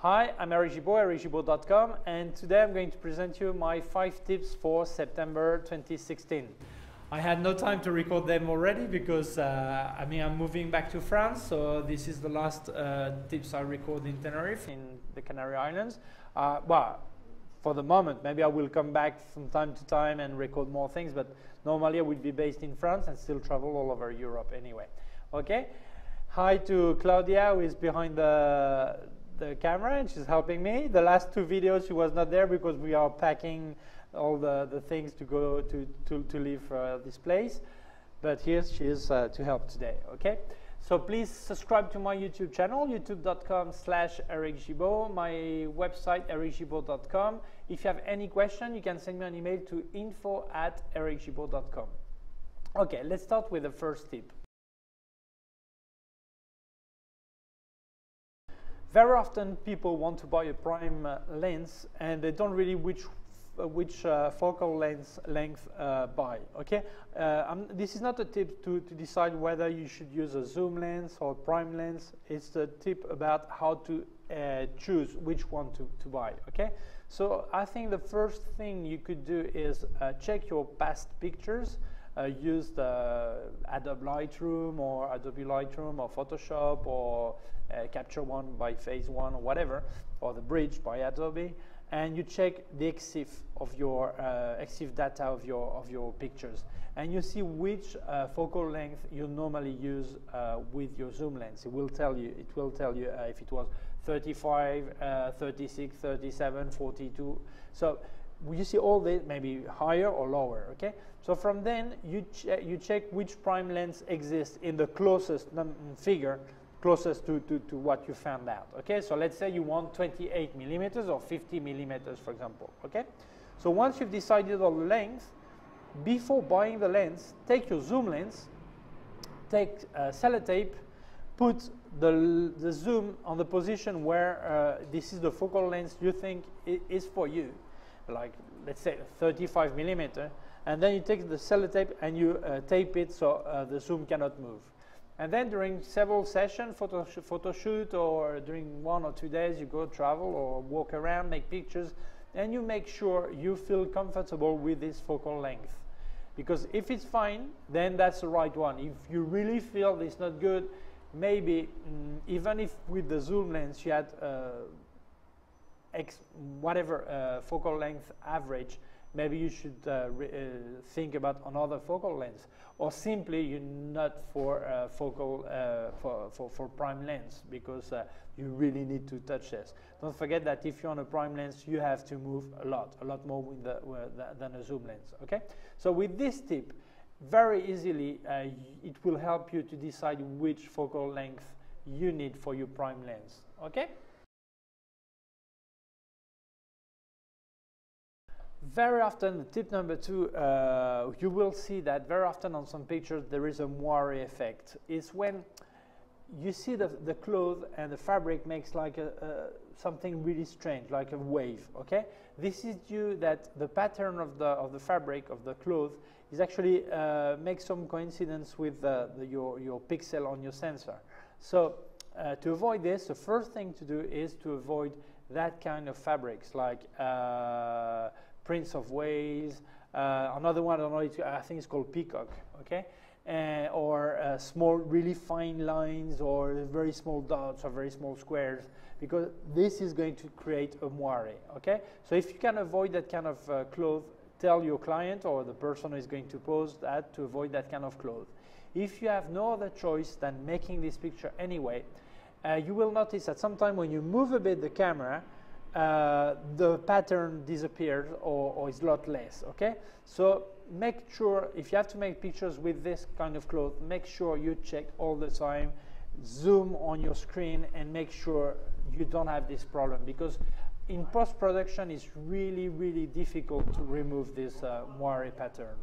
Hi, I'm Eric Gimbal, ericgimbal.com, and today I'm going to present you my 5 tips for September 2016. I had no time to record them already because I'm moving back to France, so this is the last tips I record in Tenerife, in the Canary Islands. Well, for the moment, maybe I will come back from time to time and record more things, but normally I will be based in France and still travel all over Europe anyway. Okay? Hi to Claudia, who is behind the camera, and she's helping me. The last 2 videos she was not there because we are packing all the things to go to leave this place, but here she is to help today. Okay, so please subscribe to my YouTube channel, youtube.com/ericgimbal, my website ericgimbal.com. If you have any question, you can send me an email to info@ericgimbal.com. Okay, let's start with the first tip. Very often people want to buy a prime lens and they don't really which focal length buy. Okay, this is not a tip to decide whether you should use a zoom lens or a prime lens. It's a tip about how to choose which one to buy. Okay, so I think the first thing you could do is check your past pictures. Use the Adobe Lightroom or Photoshop or Capture One by Phase One or whatever, or the Bridge by Adobe, and you check the EXIF of your EXIF data of your pictures, and you see which focal length you normally use with your zoom lens. It will tell you if it was 35, 36, 37, 42. So you see all this, maybe higher or lower. Okay, so from then you check which prime lens exists in the closest figure, closest to what you found out. Okay, so let's say you want 28 millimeters or 50 millimeters, for example. Okay, so once you've decided on the length, before buying the lens, take your zoom lens, take sellotape, put the zoom on the position where this is the focal length you think is for you, like let's say 35 millimeter, and then you take the sellotape and you tape it so the zoom cannot move. And then during several sessions, photo shoot, or during 1 or 2 days, you go travel or walk around, make pictures, and you make sure you feel comfortable with this focal length. Because if it's fine, then that's the right one. If you really feel it's not good, maybe even if with the zoom lens you had whatever focal length average, maybe you should think about another focal length, or simply you're not for for prime lens because you really need to touch this. Don't forget that if you're on a prime lens, you have to move a lot more with than a zoom lens. Okay, so with this tip, very easily it will help you to decide which focal length you need for your prime lens. Okay. Very often, tip number 2, you will see that very often on some pictures there is a moiré effect. It's when you see the cloth and the fabric makes like something really strange, like a wave. Okay, this is due that the pattern of the fabric of the cloth is actually makes some coincidence with your pixel on your sensor. So to avoid this, the first thing to do is to avoid that kind of fabrics, like Prince of Wales, another one, I don't know, I think it's called peacock, okay, or small, really fine lines, or very small dots, or very small squares, because this is going to create a moiré. Okay, so if you can avoid that kind of cloth, tell your client or the person who is going to pose that to avoid that kind of cloth. If you have no other choice than making this picture anyway, you will notice that sometimes when you move a bit the camera, the pattern disappears or is a lot less. Okay, so make sure, if you have to make pictures with this kind of cloth, make sure you check all the time, zoom on your screen, and make sure you don't have this problem, because in post-production it's really difficult to remove this moiré pattern.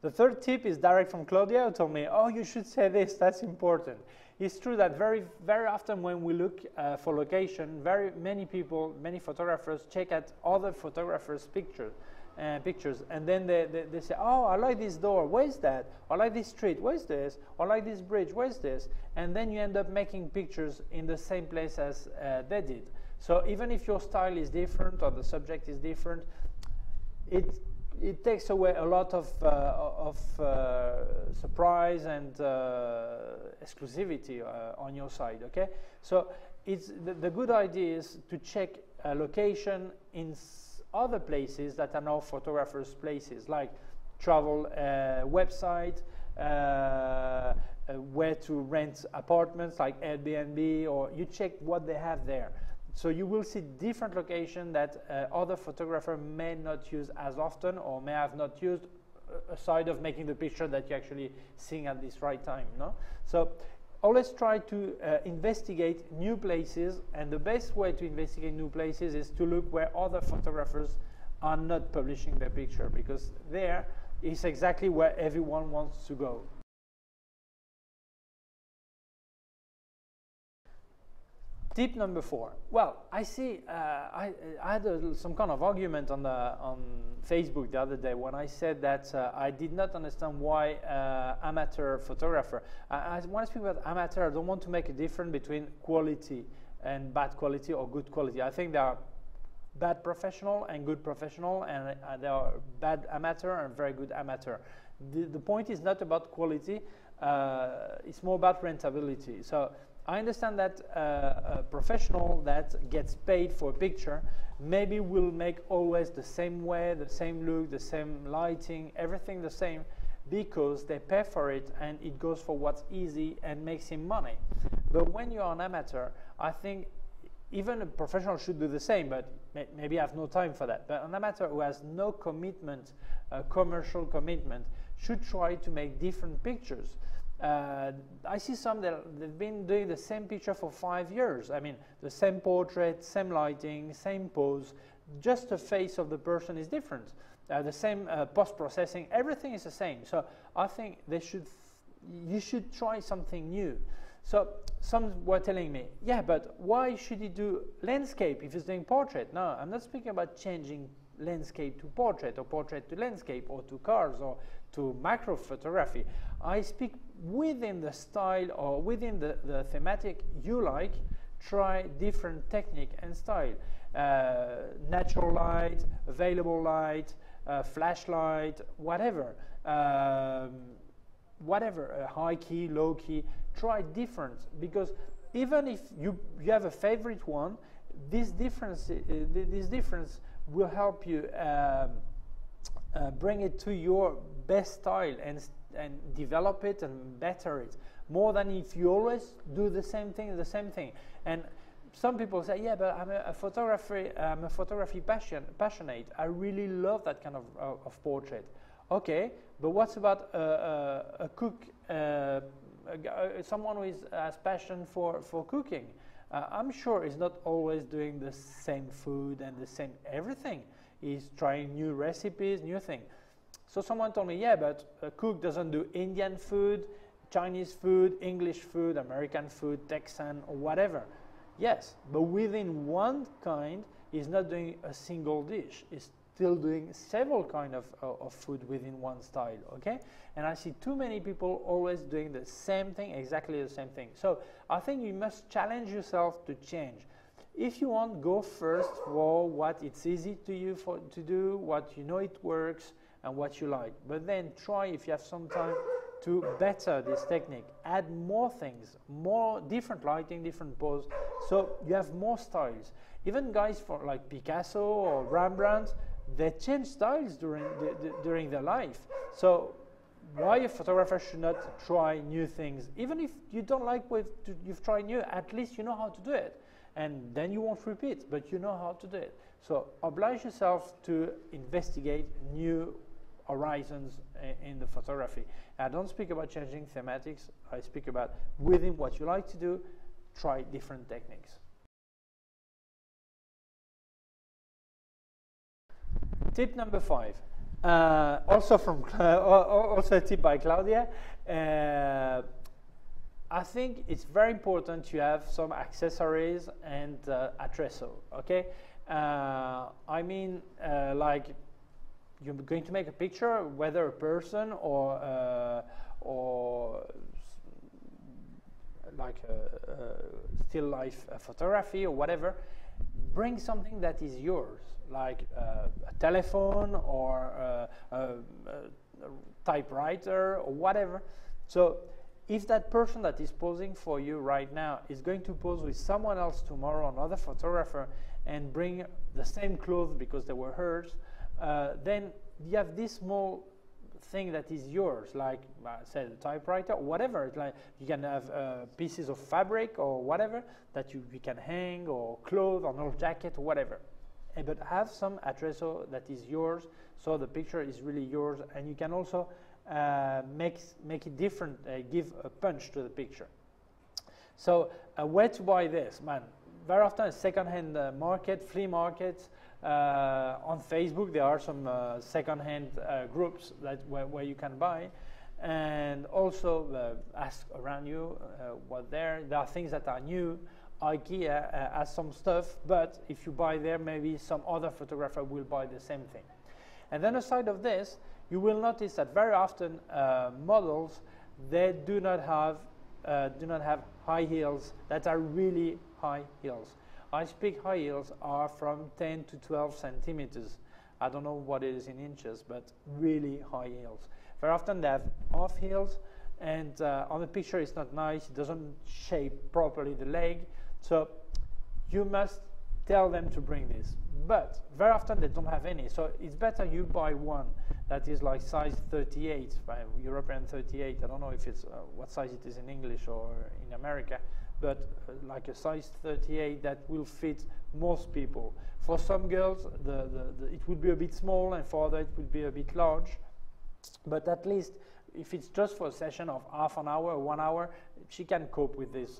The third tip is direct from Claudia, who told me, oh, you should say this, that's important. It's true that very often when we look for location, many photographers check out other photographers' pictures, and then they say, oh, I like this door, where's that? I like this street, where's this? I like this bridge, where's this? And then you end up making pictures in the same place as they did. So even if your style is different or the subject is different, it takes away a lot of surprise and exclusivity on your side, okay? So the good idea is to check a location in other places that are now photographers' places, like travel website, where to rent apartments like Airbnb, or you check what they have there. So you will see different locations that other photographers may not use as often or may have not used, aside of making the picture that you're actually seeing at this right time. No? So always try to investigate new places, and the best way to investigate new places is to look where other photographers are not publishing their picture, because there is exactly where everyone wants to go. Tip number 4. Well, I see. I had some kind of argument on Facebook the other day when I said that I did not understand why amateur photographer. When I speak about amateur, I don't want to make a difference between quality and bad quality or good quality. I think there are bad professional and good professional, and there are bad amateur and very good amateur. The point is not about quality. It's more about rentability. So I understand that a professional that gets paid for a picture maybe will make always the same way, the same look, the same lighting, everything the same, because they pay for it and it goes for what's easy and makes him money. But when you're an amateur, I think even a professional should do the same, but maybe I have no time for that. But an amateur who has no commitment, commercial commitment, should try to make different pictures. I see some that they've been doing the same picture for 5 years. I mean, the same portrait, same lighting, same pose, just the face of the person is different. The same post-processing, everything is the same. So I think you should try something new. So some were telling me, yeah, but why should he do landscape if he's doing portrait? No, I'm not speaking about changing landscape to portrait, or portrait to landscape, or to cars, or to macro photography. I speak within the style or within the thematic you like. Try different technique and style. Natural light, available light, flashlight, whatever. Whatever, high key, low key. Try different, because even if you have a favorite one, this difference will help you bring it to your best style and develop it and better it, more than if you always do the same thing. And some people say, yeah, but I'm a photography passionate. I really love that kind of portrait. Okay, but what's about a cook, someone who has passion for cooking? I'm sure he's not always doing the same food and the same everything. He's trying new recipes, new things. So someone told me, yeah, but a cook doesn't do Indian food, Chinese food, English food, American food, Texan, or whatever. Yes, but within one kind, he's not doing a single dish. He's still doing several kinds of food within one style, okay? And I see too many people always doing the same thing, exactly the same thing. So I think you must challenge yourself to change. If you want, go first for what it's easy to you to do, what you know it works, and what you like. But then try, if you have some time, to better this technique. Add more things, more different lighting, different pose, so you have more styles. Even guys for like Picasso or Rembrandt, they change styles during their life. So why a photographer should not try new things? Even if you don't like what you've tried new, at least you know how to do it. And then you won't repeat, but you know how to do it. So oblige yourself to investigate new horizons in the photography. I don't speak about changing thematics. I speak about within what you like to do, try different techniques. Tip number 5. Also from also a tip by Claudia. I think it's very important to have some accessories and Atrezzo. Okay, I mean, like you're going to make a picture, whether a person or like still life photography or whatever. Bring something that is yours, like a telephone or a typewriter or whatever. So if that person that is posing for you right now is going to pose with someone else tomorrow, another photographer, and bring the same clothes because they were hers, then you have this small thing that is yours, like I said, a typewriter or whatever. It's like you can have pieces of fabric or whatever that you can hang, or clothes, or an old jacket or whatever. But have some Atrezzo that is yours, so the picture is really yours, and you can also make it different, give a punch to the picture. So where to buy this, man? Very often a second-hand market, flea markets. On Facebook there are some second-hand groups where you can buy, and also ask around you what there are things that are new. IKEA has some stuff, but if you buy there, maybe some other photographer will buy the same thing. And then aside of this, you will notice that very often models, they do not have high heels that are really high heels. I speak high heels are from 10 to 12 centimeters. I don't know what it is in inches, but really high heels. Very often they have off heels, and on the picture it's not nice. It doesn't shape properly the leg. So you must tell them to bring this. But very often they don't have any. So it's better you buy one that is like size 38, European 38. I don't know if it's what size it is in English or in America, but like a size 38 that will fit most people. For some girls, it would be a bit small, and for others it would be a bit large. But at least if it's just for a session of half an hour or 1 hour, she can cope with this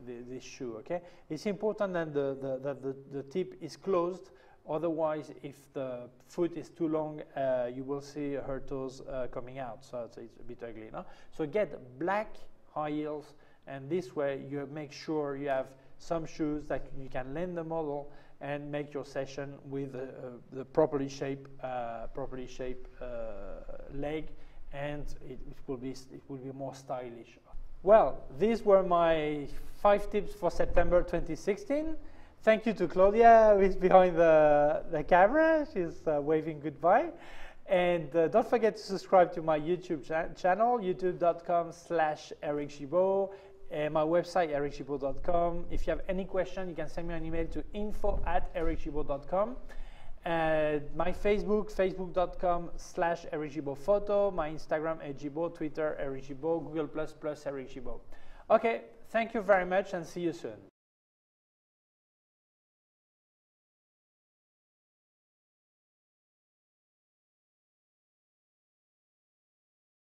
this shoe. Okay, it's important that the tip is closed. Otherwise, if the foot is too long, you will see her toes coming out. So it's a bit ugly, no? So get black high heels, and this way you make sure you have some shoes that you can lend the model and make your session with the properly shaped leg, and it will be more stylish. Well, these were my 5 tips for September 2016. Thank you to Claudia, who is behind the camera. She's waving goodbye. And don't forget to subscribe to my YouTube channel, youtube.com/Eric Gibaud, and my website, ericgibaud.com. If you have any question, you can send me an email to info@ericgibaud.com. My Facebook, facebook.com/Eric Gibaud photo, my Instagram, @Gibaud, Twitter, Eric Gibaud, Google++, Eric Gibaud. Okay, thank you very much, and see you soon.